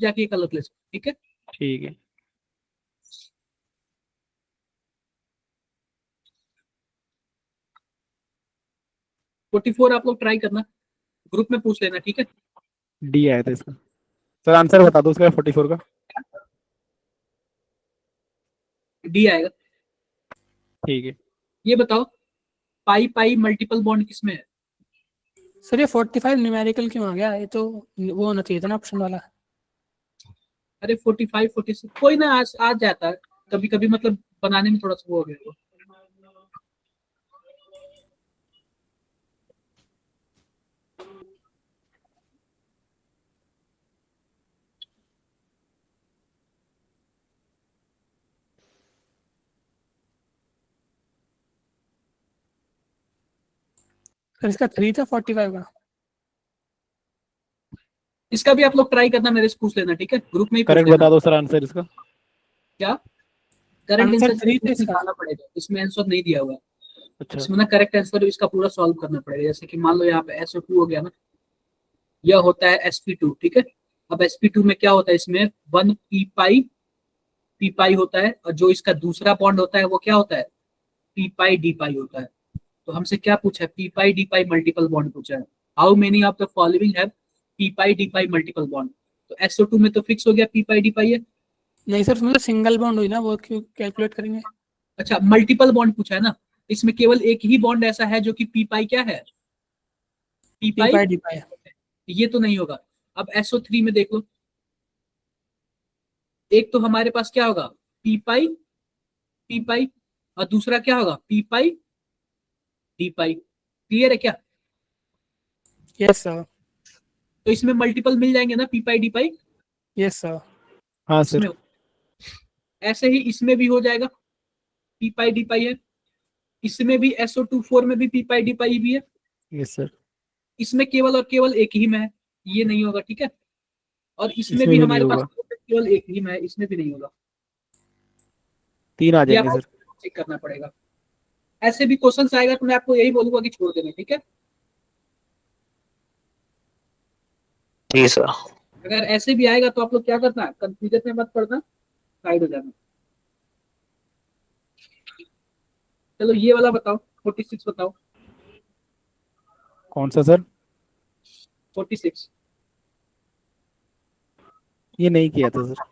जाके एक अलग ले सकते, ठीक है। ठीक है। फोर्टी फोर आप लोग ट्राई करना, ग्रुप में पूछ लेना, ठीक है। डी आया था इसका। सर आंसर बता दो उसका 44 का। डी आएगा। ठीक है। ये बताओ पाई पाई मल्टीपल बॉन्ड किसमें है? सर ये 45 न्यूमेरिकल क्यों आ गया? ये तो वो होना चाहिए था ना ऑप्शन वाला। अरे 45 46 कोई ना, आज जाता है कभी कभी, मतलब बनाने में थोड़ा सा वो हो गया तो। सर इसका 3 था 45 का। इसका भी आप लोग ट्राई करना, मेरे से पूछ लेना, ठीक है, ग्रुप में ही पूछ करेक्ट लेना। बता दो सर आंसर इसका। क्या करंट आंसर आंसर 3 था इसका। निकालना पड़ेगा, इसमें आंसर नहीं दिया हुआ है। अच्छा। इसमें ना करेक्ट आंसर इसका पूरा सॉल्व करना पड़ेगा। जैसे कि मान लो यहाँ पे SO2 हो गया ना, यह होता है sp2, ठीक है। अब sp2 में क्या होता है, इसमें 1 पी पाई होता है, और जो इसका दूसरा बॉन्ड होता है वो क्या होता है, पी पाई डी पाई होता है। तो हमसे क्या पूछा है, पी पाई डी पाई मल्टीपल बॉन्ड पूछा है। How many of the following have P pi D pi multiple bond? तो SO2 में तो फिक्स हो गया पी पाई डी पाई है। नहीं सर, उसमें तो सिंगल बॉन्ड हुई ना, वो क्यों कैलकुलेट करेंगे? अच्छा मल्टीपल बॉन्ड पूछा है ना, इसमें केवल एक ही बॉन्ड ऐसा है जो कि पी पाई क्या है, पी डी पाई। पाई डी पाई। ये तो नहीं होगा। अब SO3 में देख लो, एक तो हमारे पास क्या होगा, पी पाई, और दूसरा क्या होगा, P pi D pi. Clear है क्या? Yes sir. तो इसमें मल्टीपल मिल जाएंगे ना, P pi D pi. Yes sir. हाँ इसमें सर। ऐसे ही इसमें भी हो जाएगा, पी पाई डी पाई है। इसमें भी SO2 4 में भी पी पाई डी पाई भी है। Yes sir. इसमें केवल और केवल एक ही में है, ये नहीं होगा, ठीक है। और इसमें इसमें भी भी नहीं हमारे पास होगा। केवल एक ही में है, इसमें भी नहीं होगा। 3 आ ये जाएंगे आपको सर। चेक करना पड़ेगा। ऐसे भी क्वेश्चन आएगा तो मैं आपको यही बोलूंगा कि छोड़ देना, ठीक है। जी सर। अगर ऐसे भी आएगा तो आप लोग क्या करना, कंफ्यूजन में मत पड़ना, साइड हो जाना। चलो ये वाला बताओ, 46 बताओ। कौन सा सर? 46 ये नहीं किया था सर।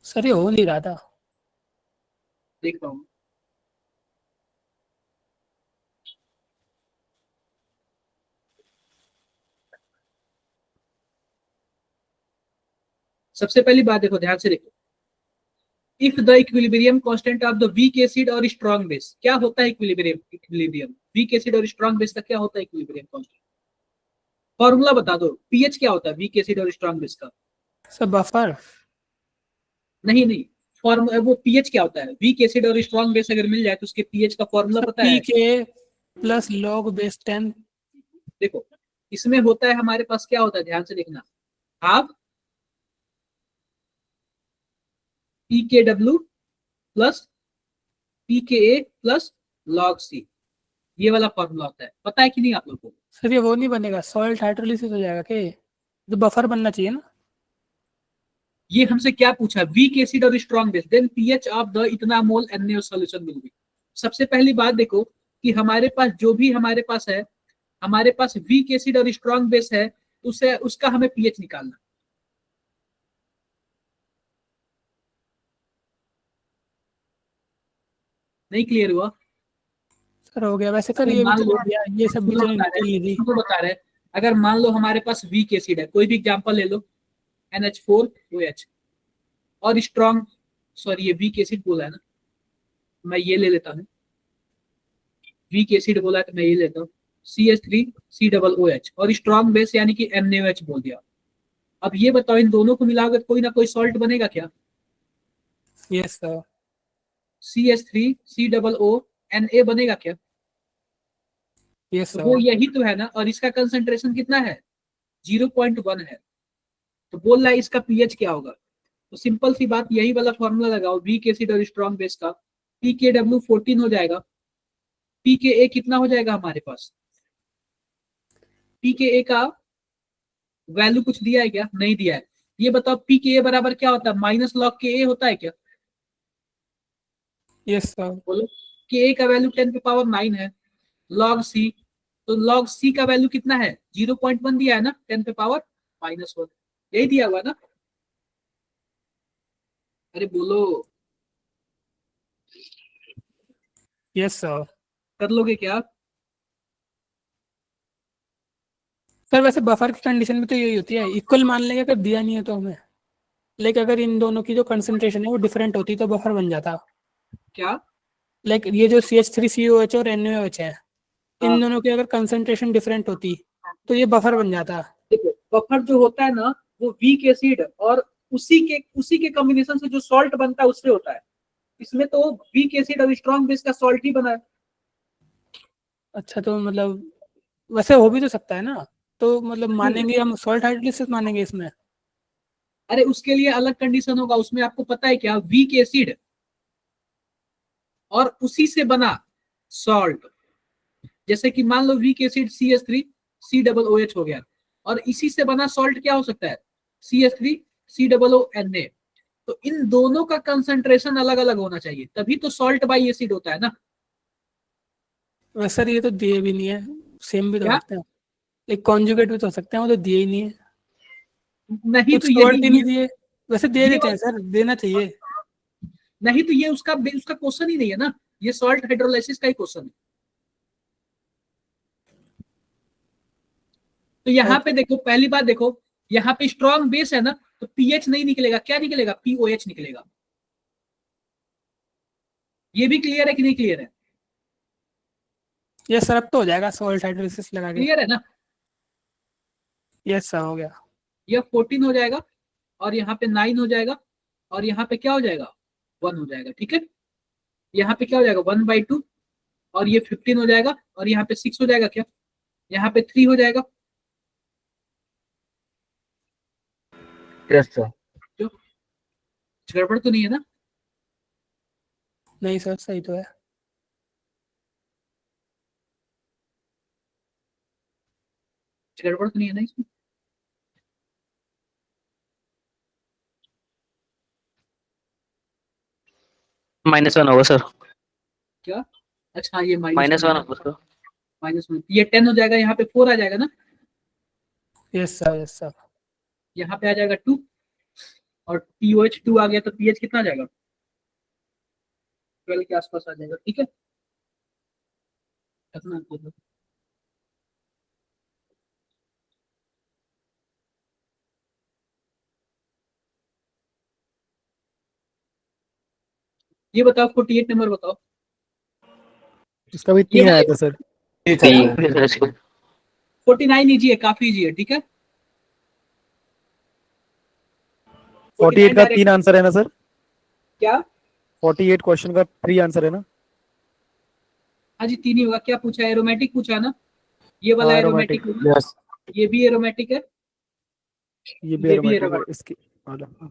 सर ये हो नहीं रहा था। देख रहा हूँ। सबसे पहली बात देखो, ध्यान से देखो, if the equilibrium constant of the week acid और स्ट्रॉन्ग बेस, क्या होता है इक्विलिब्रियम वीक एसिड और स्ट्रॉन्ग बेस का क्या होता है इक्विलिब्रियम कांस्टेंट? फॉर्मूला बता दो, पीएच क्या होता है वीक एसिड और स्ट्रॉन्ग बेस का? Sir buffer. नहीं नहीं, फॉर्म वो पीएच क्या होता है, वीक एसिड और स्ट्रॉन्ग बेस अगर मिल जाए तो उसके पीएच का फॉर्मूला पता है? PK plus log base 10। देखो इसमें होता है हमारे पास क्या होता है, ध्यान से देखना, half PKW plus PKA plus log C, ये वाला फॉर्मूला होता है, पता है कि नहीं आप लोग को? सर ये वो नहीं बनेगा, सॉल्ट हाइड्रोलिसिस हो जाएगा क्या? तो बफर बनना चाहिए ना। ये हमसे क्या पूछा, वीक एसिड और strong base, then pH of the इतना mole NaO solution will be. सबसे पहली बात देखो कि हमारे पास जो भी हमारे पास है, हमारे पास वीक एसिड और स्ट्रॉन्ग बेस है, उसे उसका हमें पीएच निकालना। नहीं क्लियर हुआ? सर हो गया वैसे सर, अगर ये भी मान तो लो, लिख दिया, ये सब भी तो निकल ही थी। तुमको बता रहे, अगर मान लो हमारे पास वीक एसिड है, कोई भी एग्जांपल ले लो, NH4OH, और स्ट्रॉन्ग, सॉरी ये वीक एसिड बोला है ना, मैं ये ले लेता हूँ, वीक एसिड बोला है तो मैं ये लेता हूँ, CH3COOH, और स्ट्रॉन्ग बेस यानी कि NaOH बोल दिया। अब ये बताओ इन दोनों को मिलाकर कोई ना कोई सॉल्ट बनेगा क्या? Yes sir. CH3COO Na बनेगा क्या? यस तो सर। वो यही तो है ना, और इसका कंसंट्रेशन कितना है, 0.1 है। तो बोल रहा है इसका पीएच क्या होगा? तो सिंपल सी बात, यही वाला फॉर्मूला लगाओ, वीक एसिड और स्ट्रॉन्ग बेस का, PKW 14 हो जाएगा, PKA कितना हो जाएगा हमारे पास, PKA का वैल्यू कुछ दिया है क्या? नहीं दिया है। ये बताओ पी के ए बराबर क्या होता है? माइनस लॉग के ए होता है क्या? Yes sir. बोलो। के ए का वैल्यू 10⁻9 है। लॉग सी, तो लॉग सी का वैल्यू कितना है? 0.1 दिया है ना, 10⁻−1, यही दिया हुआ है ना? अरे बोलो, यस सर। कर लोगे क्या आप? सर वैसे बफर की कंडीशन में तो यही होती है, इक्वल मान लेंगे अगर दिया नहीं है तो हमें, लेकिन अगर इन दोनों की जो कंसंट्रेशन है वो डिफरेंट होती तो बफर बन जाता। क्या? लाइक ये जो CH3COH और NaOH है, हाँ। इन दोनों की अगर कंसंट्रेशन डिफरेंट होती तो ये बफर बन जाता। देखो बफर जो होता है ना, वो वीक एसिड और उसी के कॉम्बिनेशन से जो सॉल्ट बनता है उससे होता है। इसमें तो वीक एसिड और स्ट्रॉन्ग बेस का सॉल्ट ही बना है। अच्छा, तो मतलब वैसे हो भी तो सकता है ना, तो मतलब मानेंगे हम सॉल्ट हाइड्रोलिसिस मानेंगे इसमें? अरे उसके लिए अलग कंडीशन होगा, उसमें आपको पता है क्या? वीक एसिड और उसी से बना सॉल्ट। जैसे कि मान लो वीक एसिड CH3COOH हो गया, और इसी से बना सॉल्ट क्या हो सकता है? CH3COONA। तो इन दोनों का कंसंट्रेशन अलग अलग होना चाहिए, तभी तो सॉल्ट बाई एसिड होता है ना। वैसे सर ये तो दिए भी नहीं है, सेम भी तो हो क्या? सकते हैं, एक कॉन्जुगेट भी तो हो सकते हैं, वो तो दिए ही नहीं है, नहीं कुछ तो यही सॉल्ट ही नहीं ये, दिए। वैसे दे ये देते हैं सर, देना चाहिए। नहीं तो ये उसका उसका क्वेश्चन ही नहीं है ना, ये सॉल्ट हाइड्रोलाइसिस का ही क्वेश्चन है। तो यहाँ पे देखो, पहली बात देखो, यहाँ पे स्ट्रॉन्ग बेस है ना, तो पीएच नहीं निकलेगा, क्या निकलेगा? पीओएच निकलेगा। ये भी क्लियर है कि नहीं क्लियर है? ये सर अब तो हो जाएगा सॉल्ट हाइड्रोलिसिस लगा के। क्लियर है ना? यस सर, हो गया। यह 14 हो जाएगा, और यहाँ पे 9 हो जाएगा, और यहाँ पे क्या हो जाएगा? 1 हो जाएगा, ठीक है। यहाँ पे क्या हो जाएगा? 1/2, और ये 15 हो जाएगा, और यहाँ पे 6 हो जाएगा क्या? यहाँ पे 3 हो जाएगा। Yes sir. जो गड़बड़ तो नहीं है ना? नहीं सर, सही तो है। गड़बड़ तो नहीं है ना इसमें? -1 होगा सर। क्या? अच्छा ये -1 -1, होगा सर। -1, ये 10 हो जाएगा, यहाँ पे 4 आ जाएगा ना, यस सर, यस सर। यहाँ पे आ जाएगा 2, और POH 2 आ गया, तो पीएच कितना आ जाएगा? 12 के आसपास आ जाएगा, ठीक है। कितना ये बताओ, 48 नंबर बताओ। इसका भी ये 3 आया था सर। Yes sir. 49 इजी है, काफी इजी है, ठीक है। 48 49 का 3 डायरेक्ट। आंसर है ना सर? क्या? 48 क्वेश्चन का 3 आंसर है ना? हाँ जी 3 ही होगा। क्या पूछा है? एरोमेटिक पूछा है ना, ये वाला हाँ एरोमेटिक एरोमेटिक, होगा, यस। ये भी एरोमेटिक है, ये भी ये भी एरोमेटिक है एरोमेटिक, इसकी वाला।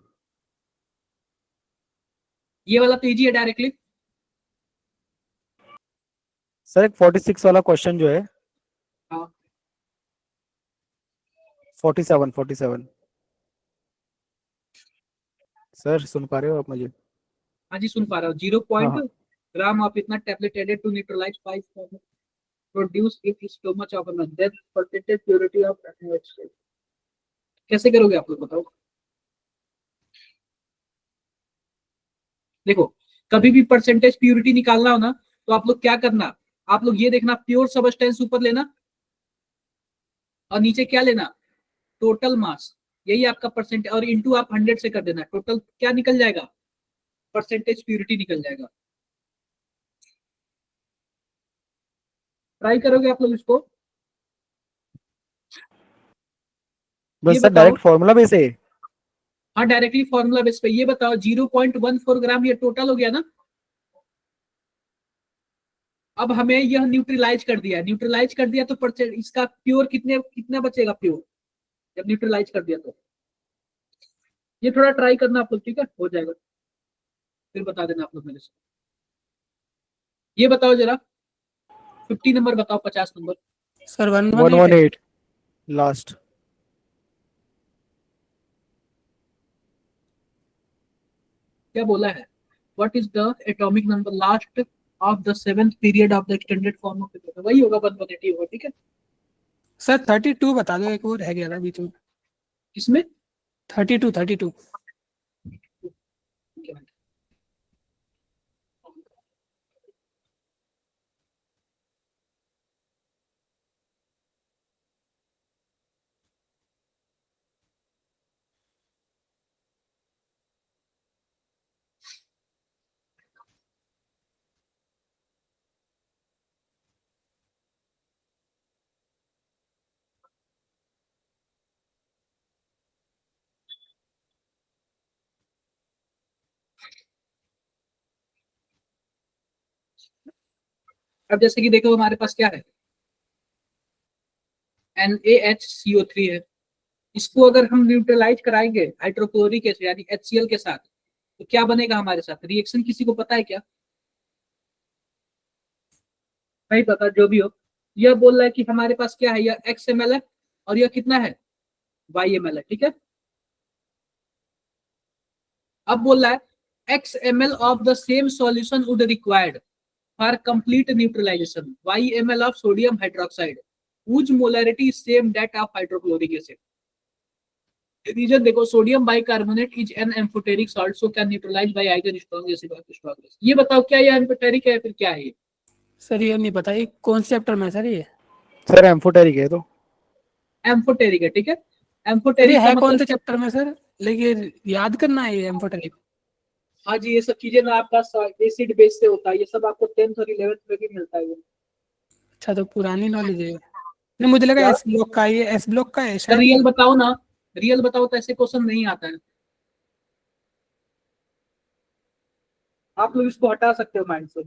ये वाला तो इजी है डायरेक्टली। सर एक 46 वाला क्वेश्चन जो है, हाँ 47 सर सुन पा रहे हो आप मुझे? हाँ जी सुन पा रहा हूँ। 0 हाँ पॉइंट हाँ। ग्राम ऑफ इतना tablet added to neutralize 5 produce if is too much of a then percentage purity of NaOH। कैसे करोगे आप लोग बताओ? देखो, कभी भी परसेंटेज प्योरिटी निकालना हो ना, तो आप लोग क्या करना, आप लोग ये देखना, प्योर सबस्टेंस ऊपर लेना, और नीचे क्या लेना? Total mass. यही आपका परसेंट, और इंटू आप 100 से कर देना, टोटल क्या निकल जाएगा? परसेंटेज प्योरिटी निकल जाएगा। ट्राई करोगे आप लोग इसको? ये बस सर बताओ। डायरेक्ट फॉर्मूला बेस है। हाँ डायरेक्टली फॉर्मूला बेस पे। ये बताओ 0.14 ग्राम ये टोटल हो गया ना। अब हमें यह न्यूट्रलाइज कर दिया, न्यूट्रलाइज कर दिया तो परसेंट इसका प्योर कितना बचेगा प्योर, जब न्यूट्रलाइज कर दिया तो। ये थोड़ा ट्राई करना आप लोग, ठीक है, हो जाएगा, फिर बता देना आप लोग मेरे से। ये बताओ जरा, 50 नंबर बताओ, 50 नंबर। सर 118 है। 118 लास्ट। क्या बोला है, what is the atomic number last of the 7th period of the extended form of, वही होगा 180 होगा, ठीक है। सर 32 बता दो, एक और रह गया था बीच में। इसमें 32। अब जैसे कि देखो हमारे पास क्या है, NaHCO3 है। इसको अगर हम न्यूट्रलाइज कराएंगे हाइड्रोक्लोरिक एसिड यानी HCl के साथ, तो क्या बनेगा हमारे साथ रिएक्शन, किसी को पता है क्या? नहीं पता, जो भी हो। यह बोल रहा है कि हमारे पास क्या है, यह XMl है और यह कितना है, YMl है, ठीक है। अब बोल रहा है XMl of the same solution would required for complete neutralization YMl of sodium hydroxide whose molarity is same that of hydrochloric acid. Reason देखो, sodium bicarbonate is an amphoteric salt so can neutralize by either strong acid और strong base. ये बताओ क्या ये amphoteric है फिर क्या है ये? सर ये नहीं पता, ये कौन से चैप्टर में है सर ये? सर एम्फोटेरिक है तो। एम्फोटेरिक है, ठीक है। सर एम्फोटेरिक ये का है कौन से मतलब, चैप्टर में सर? लेकिन याद करना है ये एम्फोटेरिक। हाँ जी, ये सब चीजें ना आपका एसिड बेस से होता है, ये सब आपको 10th और 11th में भी मिलता है। अच्छा, तो पुरानी नॉलेज है। नहीं, मुझे लगा क्या? एस ब्लॉक का, ये एस ब्लॉक का है शायद। रियल बताओ ना, रियल बताओ तो ऐसे क्वेश्चन नहीं आता है, आप लोग इसको हटा सकते हो माइंड से,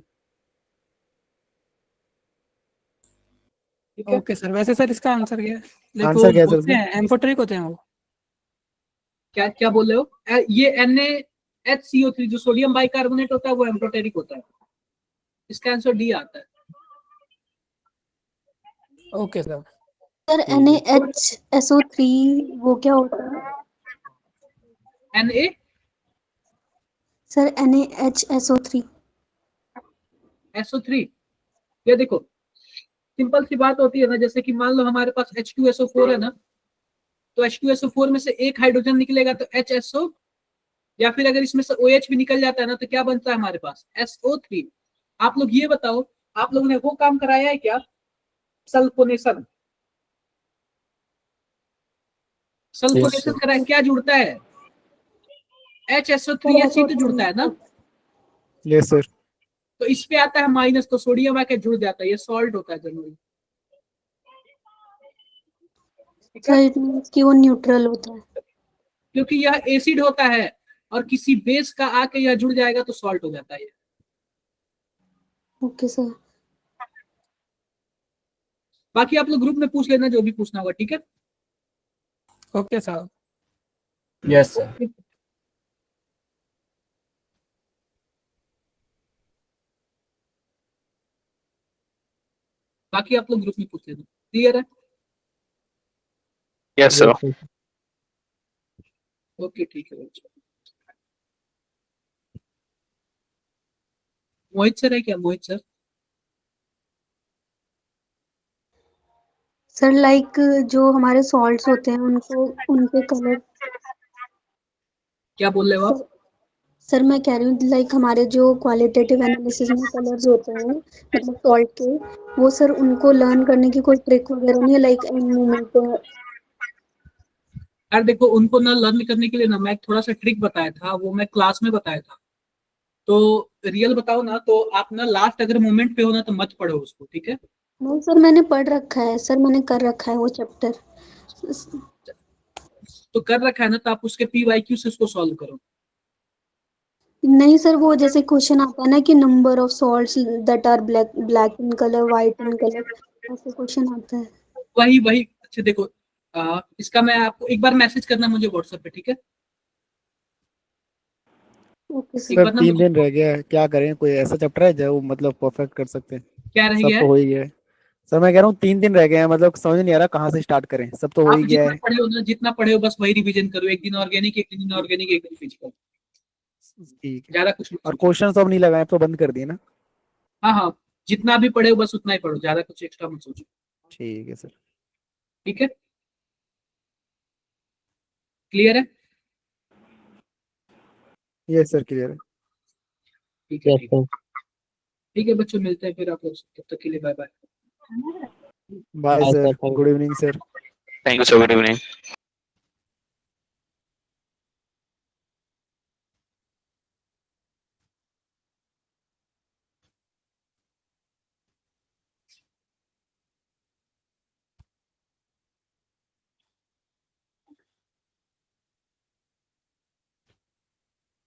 ठीक है। ओके सर, वैसे सर इसका आंसर क्या है? लेकिन आंसर वो क्या है सर होते इसका? हैं एम्फोटेरिक होते हैं वो। क्या क्या बोल रहे हो? ये NaHCO3 जो सोडियम बाइकार्बोनेट होता है वो एम्फोटेरिक होता है। इसका आंसर डी आता है। Okay sir. सर NaHSO3 वो क्या होता है? Na सर NaHSO3 SO3, ये देखो सिंपल सी बात होती है ना, जैसे कि मान लो हमारे पास H2SO4 है ना, तो H2SO4 में से एक हाइड्रोजन निकलेगा तो HSO, या फिर अगर इसमें से OH भी निकल जाता है ना तो क्या बनता है हमारे पास SO3। आप लोग ये बताओ, आप लोगों ने वो काम कराया है क्या, सल्फोनेशन? सल्फोनेशन कराया, क्या जुड़ता है, HSO3H ही तो जुड़ता है ना, यस सर। तो इस पे आता है माइनस, तो सोडियम आके जुड़ जाता है, ये सॉल्ट होता है जनरली, ठीक है। सर इट मीन्स कि वो न्यूट्रल होता है। क्योंकि यह एसिड होता है और किसी बेस का आके यह जुड़ जाएगा तो सॉल्ट हो जाता है। Okay sir. बाकी आप लोग ग्रुप में पूछ लेना जो भी पूछना होगा, ठीक है। ओके साहब। Yes sir. बाकी आप लोग ग्रुप में पूछ लेना, क्लियर है? Yes sir. ओके ठीक है बच्चों। मोहित सर है क्या, मोहित सर? सर लाइक जो हमारे सॉल्ट्स होते हैं उनको, उनके कलर। क्या बोल रहे हो आप? सर मैं कह रही हूँ लाइक हमारे जो क्वालिटेटिव एनालिसिस में कलर्स होते हैं मतलब सॉल्ट के, वो सर उनको लर्न करने की कोई ट्रिक वगैरह नहीं है लाइक एंड मोमेंट पे? यार देखो, उनको ना लर्न करने के लिए ना मैं एक थोड़ा सा ट्रिक बताया था, वो मैं क्लास में बताया था। तो रियल बताओ ना, तो आप ना लास्ट अगर मोमेंट पे हो ना तो मत पढ़ो उसको, ठीक है। नहीं सर मैंने पढ़ रखा है, सर मैंने कर रखा है वो चैप्टर। तो कर रखा है ना, तो आप उसके PYQ से उसको सॉल्व करो। नहीं सर, वो जैसे क्वेश्चन आता है ना कि number of salts that are black black in colour, white in colour, ऐसे क्वेश्चन आता है। वही वही, अच्छा देखो, इसका मैं आपको एक बार मैसेज करना मुझे व्हाट्सएप पे, ठीक है। ओके एक सर। सर बार ना 3 दिन रह गया है, क्या करें? कोई ऐसा चैप्टर है जो मतलब परफेक्ट कर सकते हैं? क्या रह सब गया तो है? हो ही गया है। सर मैं कह रहा हूँ 3 दिन रह गए हैं, मतलब समझ नहीं आ रहा कहाँ से स्टार्ट करें, सब तो हो आप ही गया जितना है। पढ़े हो ना, जितना पढ़े हो बस वही रिवीजन करो, एक दिन ऑर्गेनिक, एक दिन इनऑर्गेनिक, एक दिन फिजिकल। ठीक है। ज्यादा कुछ मत और सोचो। क्वेश्चन तो अब नहीं लगाए, अब तो बंद कर दिए ना? हाँ हाँ, जितना भी पढ़े हो बस उतना ही पढ़ो, ज्यादा कुछ एक्स्ट्रा मत सोचो। ठीक है सर। ठीक है, क्लियर है? यस सर, क्लियर है। ठीक है Yes, ठीक sir. है ठीक है बच्चों, मिलते हैं फिर आप लोग, तब तक के लिए bye bye. Bye Bye, sir, sir. Thank good evening sir. Thank you, sir. Good evening.